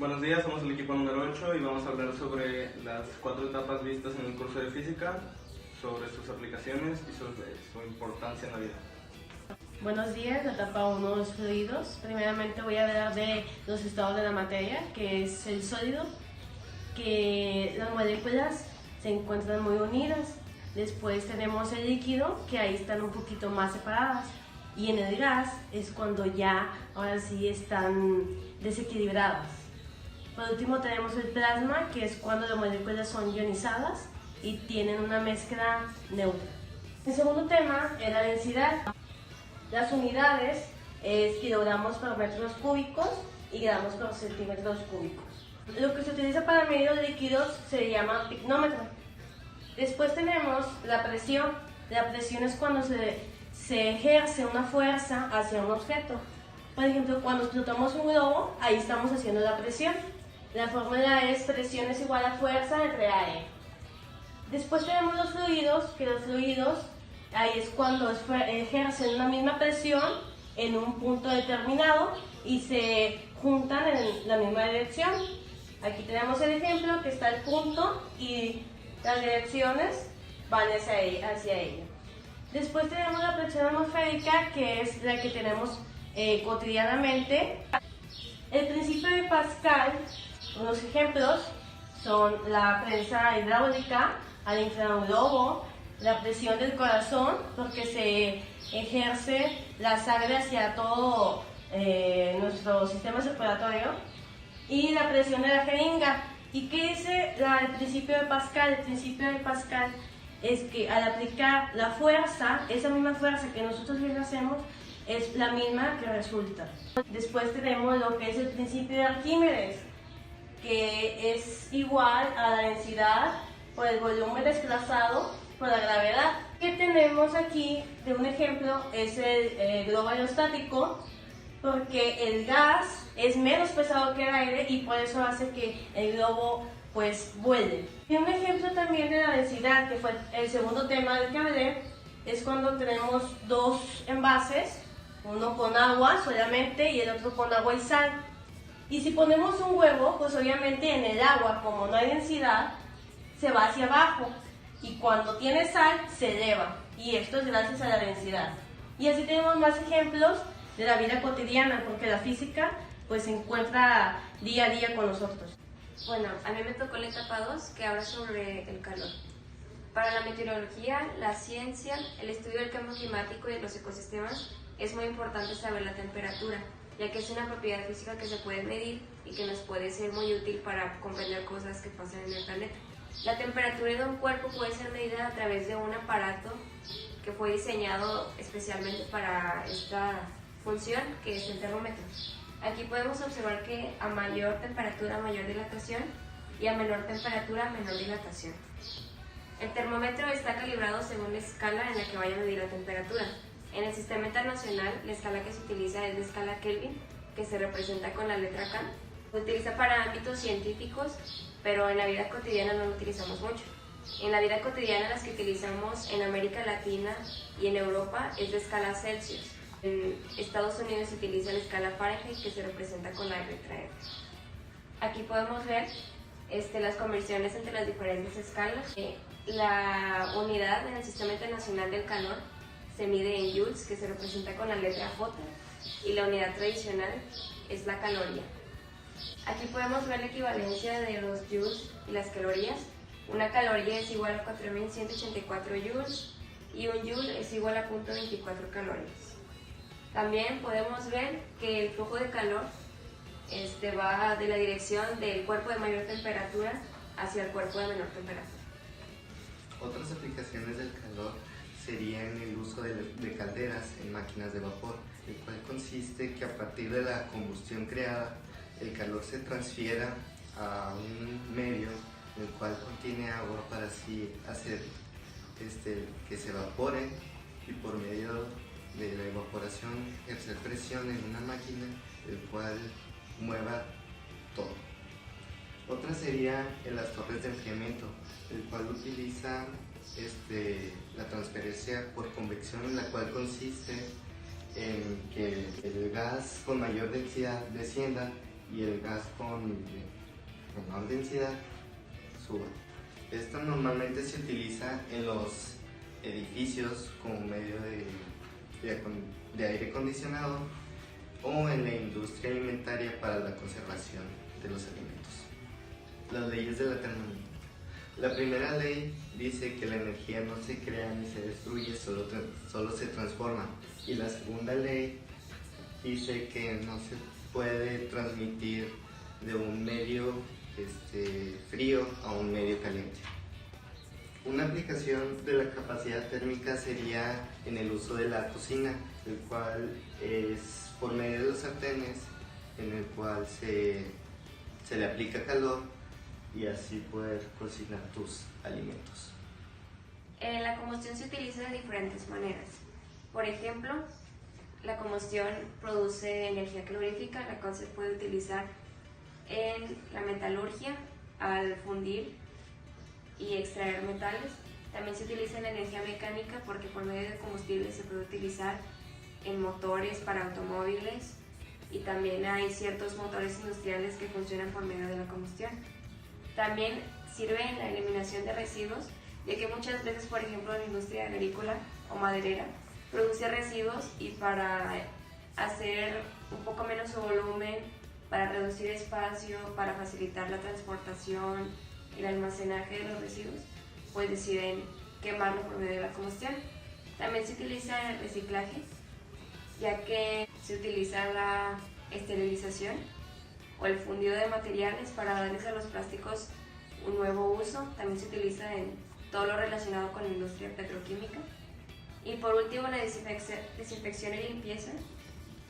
Buenos días, somos el equipo número 8 y vamos a hablar sobre las 4 etapas vistas en el curso de física, sobre sus aplicaciones y sobre su importancia en la vida. Buenos días, la etapa 1, los fluidos. Primeramente voy a hablar de los estados de la materia, que es el sólido, que las moléculas se encuentran muy unidas. Después tenemos el líquido, que ahí están un poquito más separadas. Y en el gas es cuando ya, ahora sí, están desequilibradas. Por último tenemos el plasma, que es cuando las moléculas son ionizadas y tienen una mezcla neutra. El segundo tema es la densidad. Las unidades es kilogramos por metros cúbicos y gramos por centímetros cúbicos. Lo que se utiliza para medir los líquidos se llama picnómetro. Después tenemos la presión. La presión es cuando se ejerce una fuerza hacia un objeto. Por ejemplo, cuando explotamos un globo, ahí estamos haciendo la presión. La fórmula es presión es igual a fuerza entre AE. Después tenemos los fluidos, que los fluidos, ahí es cuando ejercen una misma presión en un punto determinado y se juntan en la misma dirección. Aquí tenemos el ejemplo que está el punto y las direcciones van hacia ella. Después tenemos la presión atmosférica, que es la que tenemos cotidianamente. El principio de Pascal, unos ejemplos son la prensa hidráulica al inflar un globo, la presión del corazón, porque se ejerce la sangre hacia todo nuestro sistema circulatorio, y la presión de la jeringa. ¿Y qué dice el principio de Pascal? El principio de Pascal es que al aplicar la fuerza, esa misma fuerza que nosotros ejercemos, es la misma que resulta. Después tenemos lo que es el principio de Arquímedes, que es igual a la densidad por el volumen desplazado por la gravedad. Que tenemos aquí de un ejemplo es el globo aerostático, porque el gas es menos pesado que el aire y por eso hace que el globo pues vuele. Y un ejemplo también de la densidad, que fue el segundo tema del que hablé, es cuando tenemos dos envases, uno con agua solamente y el otro con agua y sal. Y si ponemos un huevo, pues obviamente en el agua, como no hay densidad, se va hacia abajo, y cuando tiene sal se eleva, y esto es gracias a la densidad. Y así tenemos más ejemplos de la vida cotidiana, porque la física pues se encuentra día a día con nosotros. Bueno, a mí me tocó la etapa 2, que habla sobre el calor. Para la meteorología, la ciencia, el estudio del cambio climático y de los ecosistemas, es muy importante saber la temperatura, ya que es una propiedad física que se puede medir y que nos puede ser muy útil para comprender cosas que pasan en el planeta. La temperatura de un cuerpo puede ser medida a través de un aparato que fue diseñado especialmente para esta función, que es el termómetro. Aquí podemos observar que a mayor temperatura, mayor dilatación, y a menor temperatura, menor dilatación. El termómetro está calibrado según la escala en la que vaya a medir la temperatura. En el sistema internacional, la escala que se utiliza es la escala Kelvin, que se representa con la letra K. Se utiliza para ámbitos científicos, pero en la vida cotidiana no lo utilizamos mucho. En la vida cotidiana, las que utilizamos en América Latina y en Europa es la escala Celsius. En Estados Unidos se utiliza la escala Fahrenheit, que se representa con la letra F. Aquí podemos ver las conversiones entre las diferentes escalas. La unidad en el Sistema Internacional del Calor se mide en joules, que se representa con la letra J, y la unidad tradicional es la caloría. Aquí podemos ver la equivalencia de los joules y las calorías. Una caloría es igual a 4184 joules y un joule es igual a 0.24 calorías. También podemos ver que el flujo de calor va de la dirección del cuerpo de mayor temperatura hacia el cuerpo de menor temperatura. Otras aplicaciones del calor serían el uso de calderas en máquinas de vapor, el cual consiste que a partir de la combustión creada, el calor se transfiera a un medio el cual contiene agua para así hacer que se evapore, y por medio de la evaporación ejercer presión en una máquina el cual mueva todo. Otra sería en las torres de enfriamiento, el cual utiliza la transferencia por convección, en la cual consiste en que el gas con mayor densidad descienda y el gas con menor densidad suba. Esto normalmente se utiliza en los edificios como medio de aire acondicionado o en la industria alimentaria para la conservación de los alimentos. Las leyes de la termodinámica. La primera ley dice que la energía no se crea ni se destruye, solo se transforma. Y la segunda ley dice que no se puede transmitir de un medio frío a un medio caliente. Una aplicación de la capacidad térmica sería en el uso de la cocina, el cual es por medio de los sartenes, en el cual se le aplica calor y así poder cocinar tus alimentos. La combustión se utiliza de diferentes maneras. Por ejemplo, la combustión produce energía calorífica, la cual se puede utilizar en la metalurgia al fundir y extraer metales. También se utiliza en energía mecánica porque por medio de combustible se puede utilizar en motores para automóviles y también hay ciertos motores industriales que funcionan por medio de la combustión. También sirve en la eliminación de residuos, ya que muchas veces, por ejemplo, la industria agrícola o maderera produce residuos y para hacer un poco menos su volumen, para reducir espacio, para facilitar la transportación, el almacenaje de los residuos, pues deciden quemarlo por medio de la combustión. También se utiliza el reciclaje, ya que se utiliza la esterilización o el fundido de materiales para darles a los plásticos un nuevo uso. También se utiliza en todo lo relacionado con la industria petroquímica. Y por último, la desinfección y limpieza,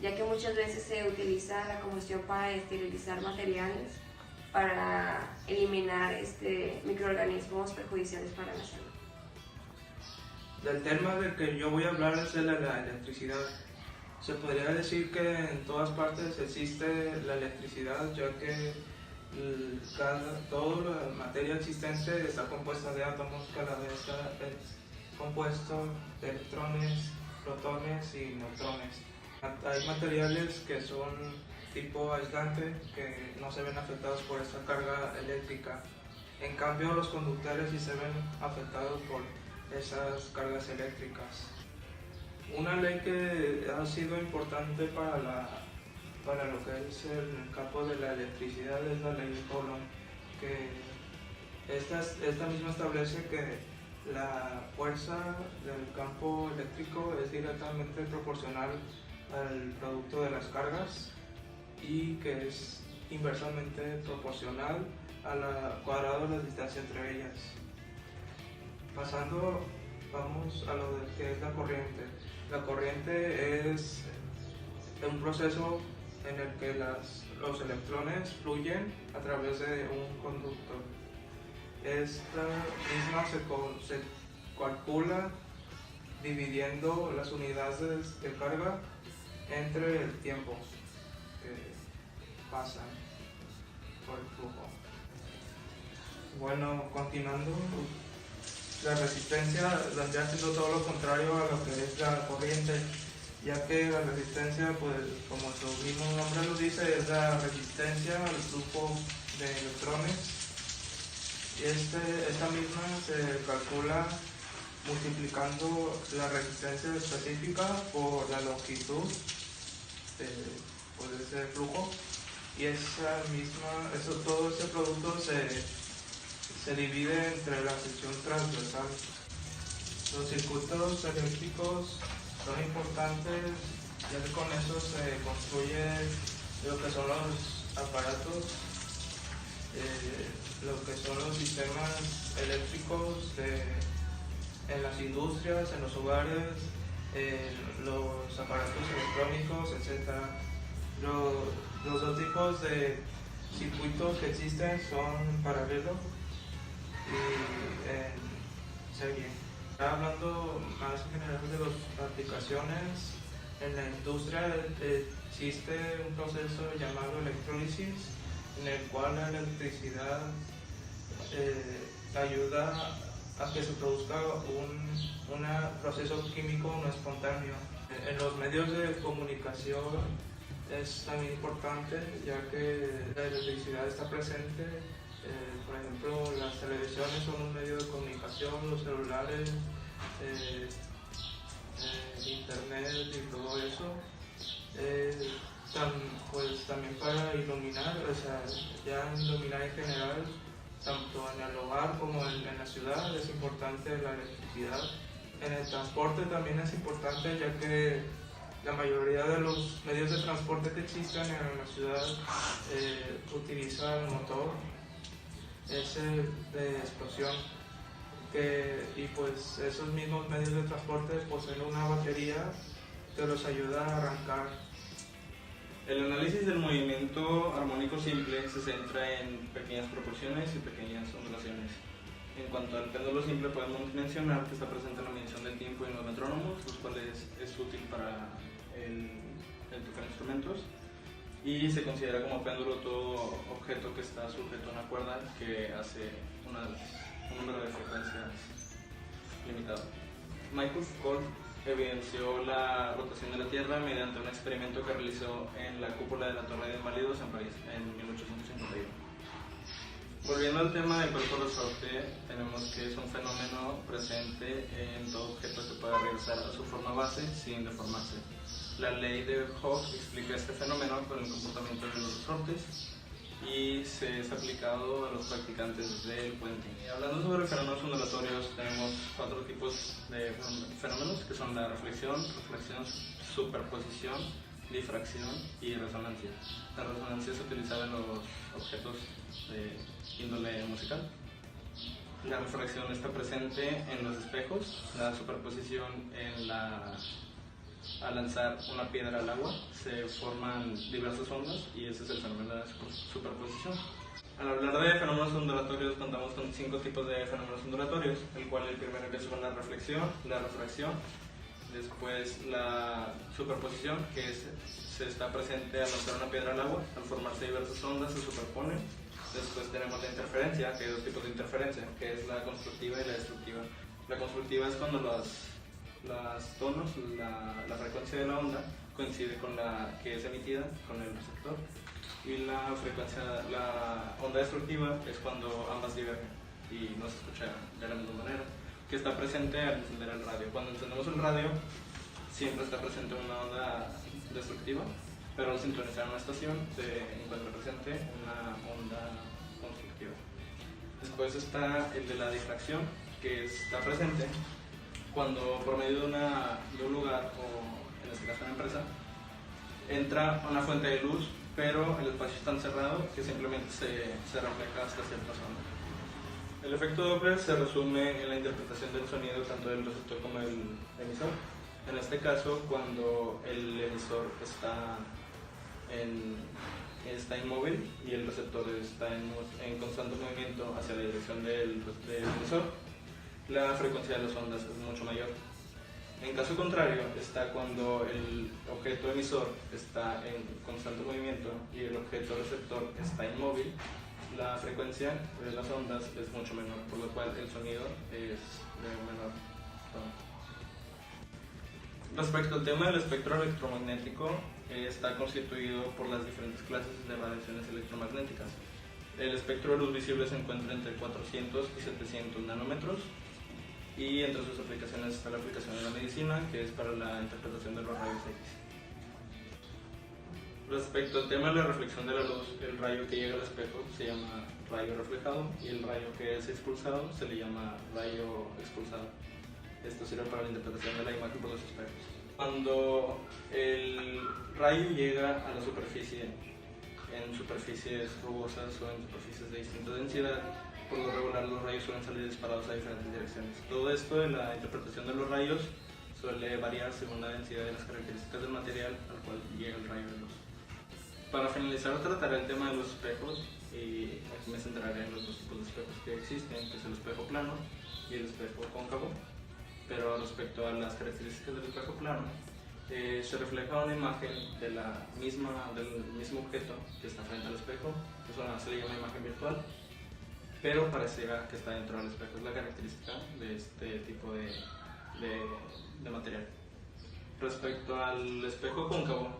ya que muchas veces se utiliza la combustión para esterilizar materiales, para eliminar microorganismos perjudiciales para la salud. Del tema del que yo voy a hablar es de la electricidad. Se podría decir que en todas partes existe la electricidad, ya que toda la materia existente está compuesta de átomos, cada vez está compuesto de electrones, protones y neutrones. Hay materiales que son tipo aislante, que no se ven afectados por esta carga eléctrica. En cambio, los conductores sí se ven afectados por esas cargas eléctricas. Una ley que ha sido importante para lo que es el campo de la electricidad es la ley de Coulomb, que esta misma establece que la fuerza del campo eléctrico es directamente proporcional al producto de las cargas y que es inversamente proporcional al cuadrado de la distancia entre ellas. Vamos a lo que es la corriente. La corriente es un proceso en el que los electrones fluyen a través de un conducto. Esta misma se calcula dividiendo las unidades de carga entre el tiempo que pasan por el flujo. Bueno, continuando, la resistencia vendría siendo todo lo contrario a lo que es la corriente, ya que la resistencia, pues como su mismo nombre lo dice, es la resistencia al flujo de electrones. Y esta misma se calcula multiplicando la resistencia específica por la longitud de ese flujo, y todo ese producto se divide entre la sección transversal. Los circuitos eléctricos son importantes, ya que con eso se construye lo que son los aparatos, lo que son los sistemas eléctricos en las industrias, en los hogares, los aparatos electrónicos, etc. Los dos tipos de circuitos que existen son paralelo y en serie. Hablando más en general de las aplicaciones, en la industria existe un proceso llamado electrólisis, en el cual la electricidad ayuda a que se produzca un proceso químico no espontáneo. En los medios de comunicación es también importante, ya que la electricidad está presente. Por ejemplo, las televisiones son un medio de comunicación, los celulares, internet y todo eso. Pues también para iluminar, o sea, ya iluminar en general, tanto en el hogar como en la ciudad, es importante la electricidad. En el transporte también es importante, ya que la mayoría de los medios de transporte que existen en la ciudad utilizan motor, ese de explosión, y pues esos mismos medios de transporte poseen una batería que los ayuda a arrancar. El análisis del movimiento armónico simple se centra en pequeñas proporciones y pequeñas ondulaciones. En cuanto al péndulo simple, podemos mencionar que está presente en la medición del tiempo y en los metrónomos, los cuales es útil para el tocar instrumentos, y se considera como péndulo todo objeto que está sujeto a una cuerda que hace un número de frecuencias limitado. Michael Foucault evidenció la rotación de la Tierra mediante un experimento que realizó en la cúpula de la Torre de Inválidos en París en 1851. Volviendo al tema del cuerpo resorte, tenemos que es un fenómeno presente en todo objeto que pueda regresar a su forma base sin deformarse. La ley de Hooke explica este fenómeno con el comportamiento de los resortes y se es aplicado a los practicantes del puente. Hablando sobre fenómenos ondulatorios, tenemos 4 tipos de fenómenos, que son la reflexión, superposición, difracción y resonancia. La resonancia se utilizaba en los objetos de índole musical. La refracción está presente en los espejos. La superposición al lanzar una piedra al agua se forman diversas ondas y ese es el fenómeno de la superposición. Al hablar de fenómenos ondulatorios, contamos con 5 tipos de fenómenos ondulatorios, el cual el primero empieza con la reflexión, la refracción, después la superposición, que se está presente al lanzar una piedra al agua. Al formarse diversas ondas se superponen. Después tenemos la interferencia, que hay 2 tipos de interferencia, que es la constructiva y la destructiva. La constructiva es cuando los tonos, la frecuencia de la onda coincide con la que es emitida con el receptor, y la onda destructiva es cuando ambas divergen y no se escucha de la misma manera, que está presente al encender el radio. Cuando encendemos el radio siempre está presente una onda destructiva, pero al sintonizar una estación se encuentra presente una onda constructiva. Después está el de la difracción, que está presente cuando por medio de un lugar, o en este caso una empresa, entra una fuente de luz, pero el espacio es tan cerrado que simplemente se refleja hasta cierta zona. El efecto Doppler se resume en la interpretación del sonido tanto del receptor como del emisor. En este caso, cuando el emisor está inmóvil y el receptor está en constante movimiento hacia la dirección del emisor, la frecuencia de las ondas es mucho mayor. En caso contrario, está cuando el objeto emisor está en constante movimiento y el objeto receptor está inmóvil, la frecuencia de las ondas es mucho menor, por lo cual el sonido es de menor tono. Respecto al tema del espectro electromagnético, está constituido por las diferentes clases de radiaciones electromagnéticas. El espectro de luz visible se encuentra entre 400 y 700 nanómetros, y entre sus aplicaciones está la aplicación de la medicina, que es para la interpretación de los rayos X. Respecto al tema de la reflexión de la luz, el rayo que llega al espejo se llama rayo reflejado y el rayo que es expulsado se le llama rayo expulsado. Esto sirve para la interpretación de la imagen por los espejos. Cuando el rayo llega a la superficie, en superficies rugosas o en superficies de distinta densidad, por lo regular los rayos suelen salir disparados a diferentes direcciones. Todo esto de la interpretación de los rayos suele variar según la densidad de las características del material al cual llega el rayo de luz. Para finalizar, trataré el tema de los espejos, y aquí me centraré en los 2 tipos de espejos que existen, que es el espejo plano y el espejo cóncavo. Pero respecto a las características del espejo plano, se refleja una imagen del mismo objeto que está frente al espejo. Eso se le llama imagen virtual, pero pareciera que está dentro del espejo. Es la característica de este tipo de material. Respecto al espejo cóncavo,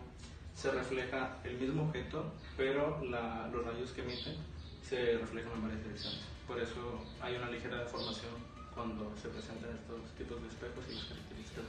se refleja el mismo objeto, pero los rayos que emiten se reflejan en varias direcciones. Por eso hay una ligera deformación cuando se presentan estos tipos de espejos y las características.